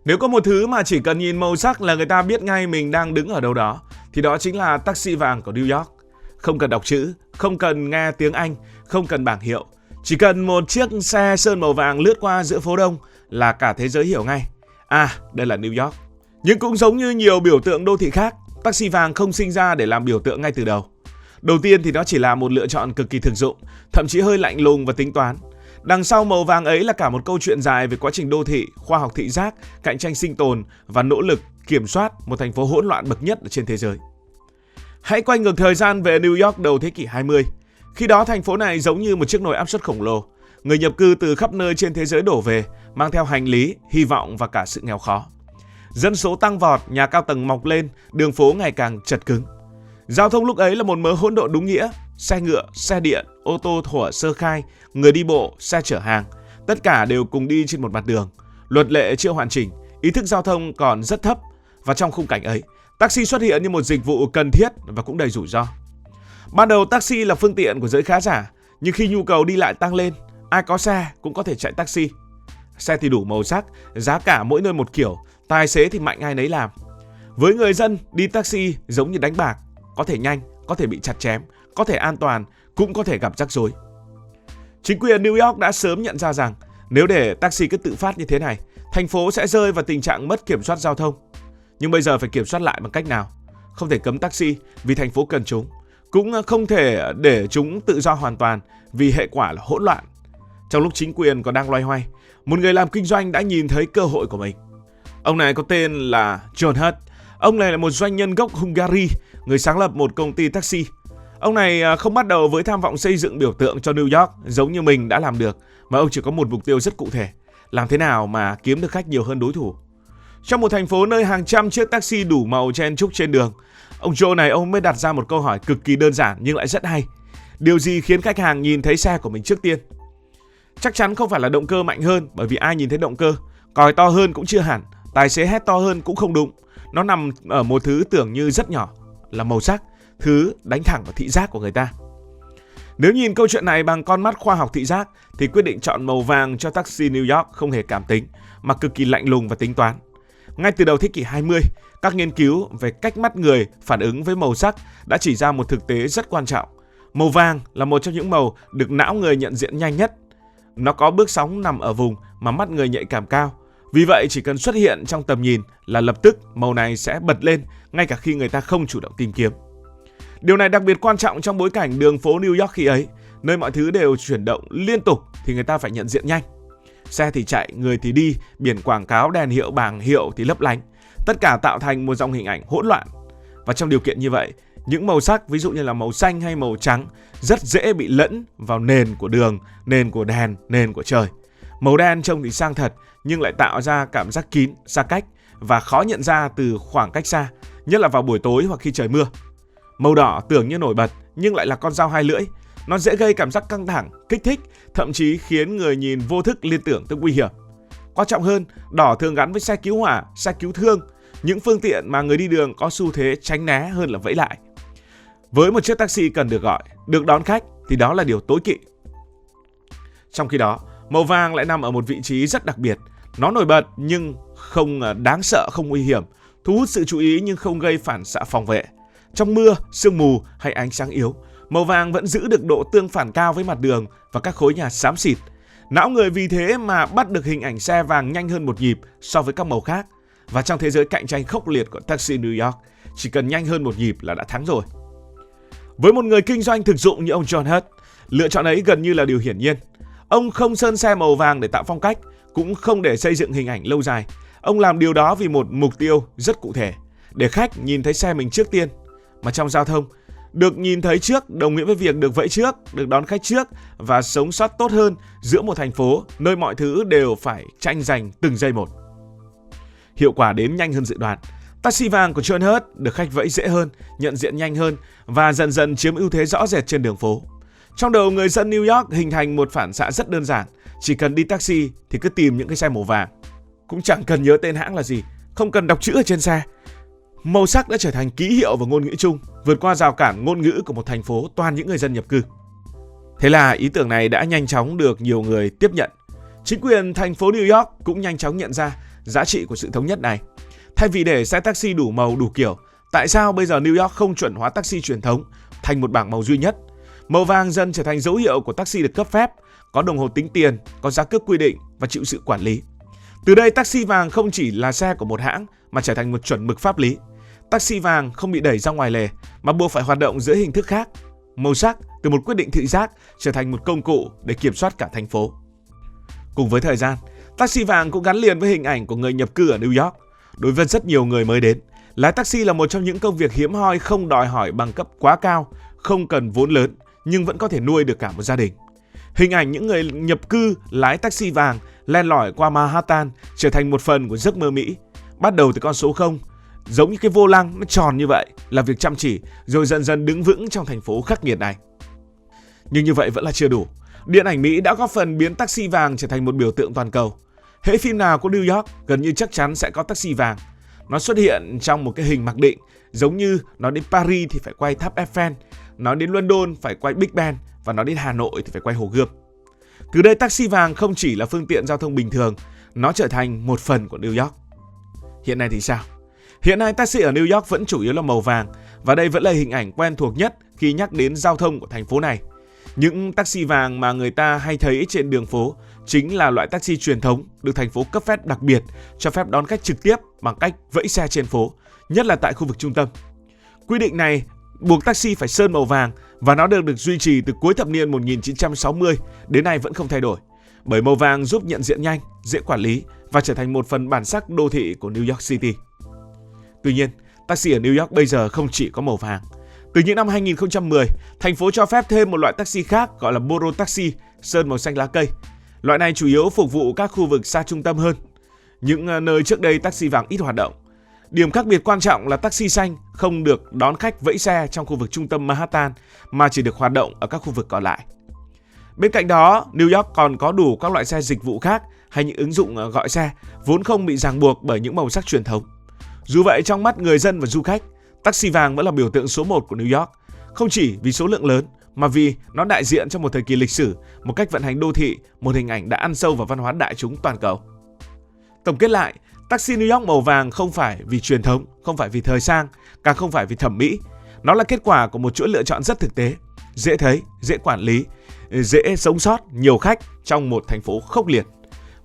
Nếu có một thứ mà chỉ cần nhìn màu sắc là người ta biết ngay mình đang đứng ở đâu đó, thì đó chính là taxi vàng của New York. Không cần đọc chữ, không cần nghe tiếng Anh, không cần bảng hiệu. Chỉ cần một chiếc xe sơn màu vàng lướt qua giữa phố đông là cả thế giới hiểu ngay. À, đây là New York. Nhưng cũng giống như nhiều biểu tượng đô thị khác, taxi vàng không sinh ra để làm biểu tượng ngay từ đầu. Đầu tiên thì nó chỉ là một lựa chọn cực kỳ thực dụng, thậm chí hơi lạnh lùng và tính toán. Đằng sau màu vàng ấy là cả một câu chuyện dài về quá trình đô thị, khoa học thị giác, cạnh tranh sinh tồn và nỗ lực kiểm soát một thành phố hỗn loạn bậc nhất ở trên thế giới. Hãy quay ngược thời gian về New York đầu thế kỷ 20. Khi đó thành phố này giống như một chiếc nồi áp suất khổng lồ. Người nhập cư từ khắp nơi trên thế giới đổ về, mang theo hành lý, hy vọng và cả sự nghèo khó. Dân số tăng vọt, nhà cao tầng mọc lên, đường phố ngày càng chật cứng. Giao thông lúc ấy là một mớ hỗn độn đúng nghĩa. Xe ngựa, xe điện, ô tô thuở sơ khai, người đi bộ, xe chở hàng, tất cả đều cùng đi trên một mặt đường. Luật lệ chưa hoàn chỉnh, ý thức giao thông còn rất thấp. Và trong khung cảnh ấy, taxi xuất hiện như một dịch vụ cần thiết và cũng đầy rủi ro. Ban đầu taxi là phương tiện của giới khá giả, nhưng khi nhu cầu đi lại tăng lên, ai có xe cũng có thể chạy taxi. Xe thì đủ màu sắc, giá cả mỗi nơi một kiểu, tài xế thì mạnh ai nấy làm. Với người dân, đi taxi giống như đánh bạc, có thể nhanh, có thể bị chặt chém, có thể an toàn, cũng có thể gặp rắc rối. Chính quyền New York đã sớm nhận ra rằng nếu để taxi cứ tự phát như thế này, thành phố sẽ rơi vào tình trạng mất kiểm soát giao thông. Nhưng bây giờ phải kiểm soát lại bằng cách nào? Không thể cấm taxi vì thành phố cần chúng, cũng không thể để chúng tự do hoàn toàn vì hệ quả là hỗn loạn. Trong lúc chính quyền còn đang loay hoay, một người làm kinh doanh đã nhìn thấy cơ hội của mình. Ông này có tên là John Hurt. Ông này là một doanh nhân gốc Hungary, người sáng lập một công ty taxi. Ông này không bắt đầu với tham vọng xây dựng biểu tượng cho New York giống như mình đã làm được, mà ông chỉ có một mục tiêu rất cụ thể: làm thế nào mà kiếm được khách nhiều hơn đối thủ. Trong một thành phố nơi hàng trăm chiếc taxi đủ màu chen chúc trên đường, ông Joe này ông mới đặt ra một câu hỏi cực kỳ đơn giản nhưng lại rất hay. Điều gì khiến khách hàng nhìn thấy xe của mình trước tiên? Chắc chắn không phải là động cơ mạnh hơn, bởi vì ai nhìn thấy động cơ, còi to hơn cũng chưa hẳn, tài xế hét to hơn cũng không đúng. Nó nằm ở một thứ tưởng như rất nhỏ, là màu sắc, thứ đánh thẳng vào thị giác của người ta. Nếu nhìn câu chuyện này bằng con mắt khoa học thị giác thì quyết định chọn màu vàng cho taxi New York không hề cảm tính, mà cực kỳ lạnh lùng và tính toán. Ngay từ đầu thế kỷ 20, các nghiên cứu về cách mắt người phản ứng với màu sắc đã chỉ ra một thực tế rất quan trọng. Màu vàng là một trong những màu được não người nhận diện nhanh nhất. Nó có bước sóng nằm ở vùng mà mắt người nhạy cảm cao. Vì vậy chỉ cần xuất hiện trong tầm nhìn là lập tức màu này sẽ bật lên ngay cả khi người ta không chủ động tìm kiếm. Điều này đặc biệt quan trọng trong bối cảnh đường phố New York khi ấy, nơi mọi thứ đều chuyển động liên tục thì người ta phải nhận diện nhanh. Xe thì chạy, người thì đi, biển quảng cáo, đèn hiệu, bảng hiệu thì lấp lánh. Tất cả tạo thành một dòng hình ảnh hỗn loạn. Và trong điều kiện như vậy, những màu sắc ví dụ như là màu xanh hay màu trắng rất dễ bị lẫn vào nền của đường, nền của đèn, nền của trời. Màu đen trông thì sang thật nhưng lại tạo ra cảm giác kín, xa cách và khó nhận ra từ khoảng cách xa, nhất là vào buổi tối hoặc khi trời mưa. Màu đỏ tưởng như nổi bật nhưng lại là con dao hai lưỡi. Nó dễ gây cảm giác căng thẳng, kích thích, thậm chí khiến người nhìn vô thức liên tưởng tới nguy hiểm. Quan trọng hơn, đỏ thường gắn với xe cứu hỏa, xe cứu thương, những phương tiện mà người đi đường có xu thế tránh né hơn là vẫy lại. Với một chiếc taxi cần được gọi, được đón khách thì đó là điều tối kỵ. Trong khi đó, màu vàng lại nằm ở một vị trí rất đặc biệt. Nó nổi bật nhưng không đáng sợ, không nguy hiểm, thu hút sự chú ý nhưng không gây phản xạ phòng vệ. Trong mưa, sương mù hay ánh sáng yếu, màu vàng vẫn giữ được độ tương phản cao với mặt đường và các khối nhà xám xịt. Não người vì thế mà bắt được hình ảnh xe vàng nhanh hơn một nhịp so với các màu khác. Và trong thế giới cạnh tranh khốc liệt của taxi New York, chỉ cần nhanh hơn một nhịp là đã thắng rồi. Với một người kinh doanh thực dụng như ông John Hurt, lựa chọn ấy gần như là điều hiển nhiên. Ông không sơn xe màu vàng để tạo phong cách, cũng không để xây dựng hình ảnh lâu dài. Ông làm điều đó vì một mục tiêu rất cụ thể, để khách nhìn thấy xe mình trước tiên. Mà trong giao thông, được nhìn thấy trước đồng nghĩa với việc được vẫy trước, được đón khách trước và sống sót tốt hơn giữa một thành phố nơi mọi thứ đều phải tranh giành từng giây một. Hiệu quả đến nhanh hơn dự đoán. Taxi vàng của John Hurt được khách vẫy dễ hơn, nhận diện nhanh hơn và dần dần chiếm ưu thế rõ rệt trên đường phố. Trong đầu người dân New York hình thành một phản xạ rất đơn giản. Chỉ cần đi taxi thì cứ tìm những cái xe màu vàng. Cũng chẳng cần nhớ tên hãng là gì, không cần đọc chữ ở trên xe. Màu sắc đã trở thành ký hiệu và ngôn ngữ chung, vượt qua rào cản ngôn ngữ của một thành phố toàn những người dân nhập cư. Thế là ý tưởng này đã nhanh chóng được nhiều người tiếp nhận. Chính quyền thành phố New York cũng nhanh chóng nhận ra giá trị của sự thống nhất này. Thay vì để xe taxi đủ màu đủ kiểu, tại sao bây giờ New York không chuẩn hóa taxi truyền thống thành một bảng màu duy nhất? Màu vàng dần trở thành dấu hiệu của taxi được cấp phép, có đồng hồ tính tiền, có giá cước quy định và chịu sự quản lý. Từ đây taxi vàng không chỉ là xe của một hãng mà trở thành một chuẩn mực pháp lý. Taxi vàng không bị đẩy ra ngoài lề mà buộc phải hoạt động dưới hình thức khác. Màu sắc từ một quyết định thị giác trở thành một công cụ để kiểm soát cả thành phố. Cùng với thời gian, taxi vàng cũng gắn liền với hình ảnh của người nhập cư ở New York. Đối với rất nhiều người mới đến, lái taxi là một trong những công việc hiếm hoi không đòi hỏi bằng cấp quá cao, không cần vốn lớn nhưng vẫn có thể nuôi được cả một gia đình. Hình ảnh những người nhập cư lái taxi vàng len lỏi qua Manhattan trở thành một phần của giấc mơ Mỹ. Bắt đầu từ con số 0, giống như cái vô lăng nó tròn như vậy, làm việc chăm chỉ rồi dần dần đứng vững trong thành phố khắc nghiệt này. Nhưng như vậy vẫn là chưa đủ. Điện ảnh Mỹ đã góp phần biến taxi vàng trở thành một biểu tượng toàn cầu. Hễ phim nào có New York gần như chắc chắn sẽ có taxi vàng. Nó xuất hiện trong một cái hình mặc định, giống như nói đến Paris thì phải quay tháp Eiffel, nói đến London phải quay Big Ben và nói đến Hà Nội thì phải quay Hồ Gươm. Từ đây taxi vàng không chỉ là phương tiện giao thông bình thường, nó trở thành một phần của New York. Hiện nay thì sao? Hiện nay taxi ở New York vẫn chủ yếu là màu vàng và đây vẫn là hình ảnh quen thuộc nhất khi nhắc đến giao thông của thành phố này. Những taxi vàng mà người ta hay thấy trên đường phố chính là loại taxi truyền thống được thành phố cấp phép đặc biệt cho phép đón khách trực tiếp bằng cách vẫy xe trên phố, nhất là tại khu vực trung tâm. Quy định này buộc taxi phải sơn màu vàng và nó được duy trì từ cuối thập niên 1960 đến nay vẫn không thay đổi. Bởi màu vàng giúp nhận diện nhanh, dễ quản lý và trở thành một phần bản sắc đô thị của New York City. Tuy nhiên, taxi ở New York bây giờ không chỉ có màu vàng. Từ những năm 2010, thành phố cho phép thêm một loại taxi khác gọi là Borough Taxi, sơn màu xanh lá cây. Loại này chủ yếu phục vụ các khu vực xa trung tâm hơn, những nơi trước đây taxi vàng ít hoạt động. Điểm khác biệt quan trọng là taxi xanh không được đón khách vẫy xe trong khu vực trung tâm Manhattan mà chỉ được hoạt động ở các khu vực còn lại. Bên cạnh đó, New York còn có đủ các loại xe dịch vụ khác hay những ứng dụng gọi xe vốn không bị ràng buộc bởi những màu sắc truyền thống. Dù vậy, trong mắt người dân và du khách, taxi vàng vẫn là biểu tượng số 1 của New York, không chỉ vì số lượng lớn mà vì nó đại diện cho một thời kỳ lịch sử, một cách vận hành đô thị, một hình ảnh đã ăn sâu vào văn hóa đại chúng toàn cầu. Tổng kết lại, taxi New York màu vàng không phải vì truyền thống, không phải vì thời sang, càng không phải vì thẩm mỹ. Nó là kết quả của một chuỗi lựa chọn rất thực tế, dễ thấy, dễ quản lý, dễ sống sót, nhiều khách trong một thành phố khốc liệt.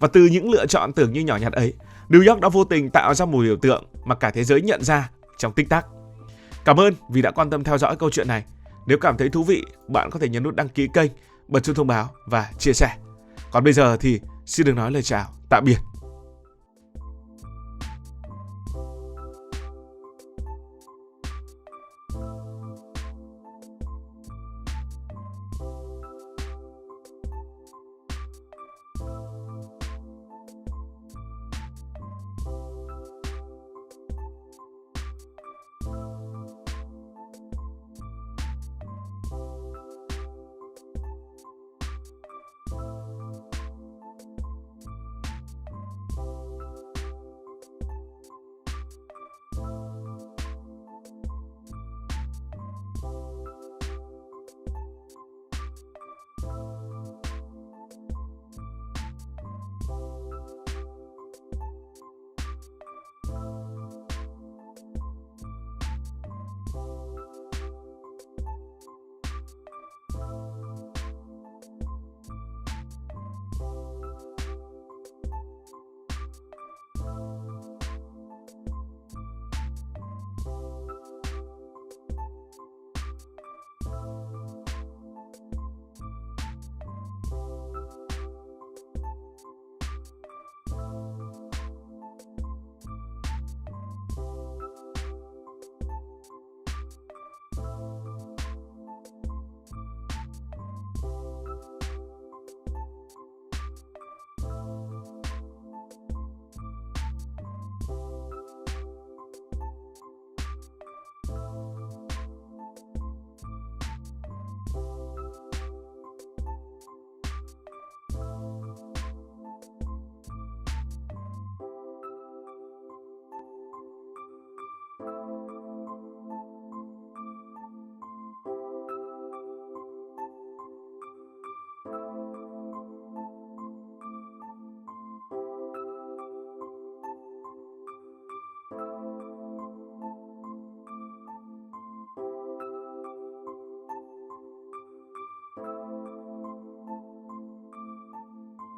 Và từ những lựa chọn tưởng như nhỏ nhặt ấy, New York đã vô tình tạo ra một biểu tượng mà cả thế giới nhận ra trong tích tắc. Cảm ơn vì đã quan tâm theo dõi câu chuyện này. Nếu cảm thấy thú vị, bạn có thể nhấn nút đăng ký kênh, bật chuông thông báo và chia sẻ. Còn bây giờ thì xin được nói lời chào, tạm biệt.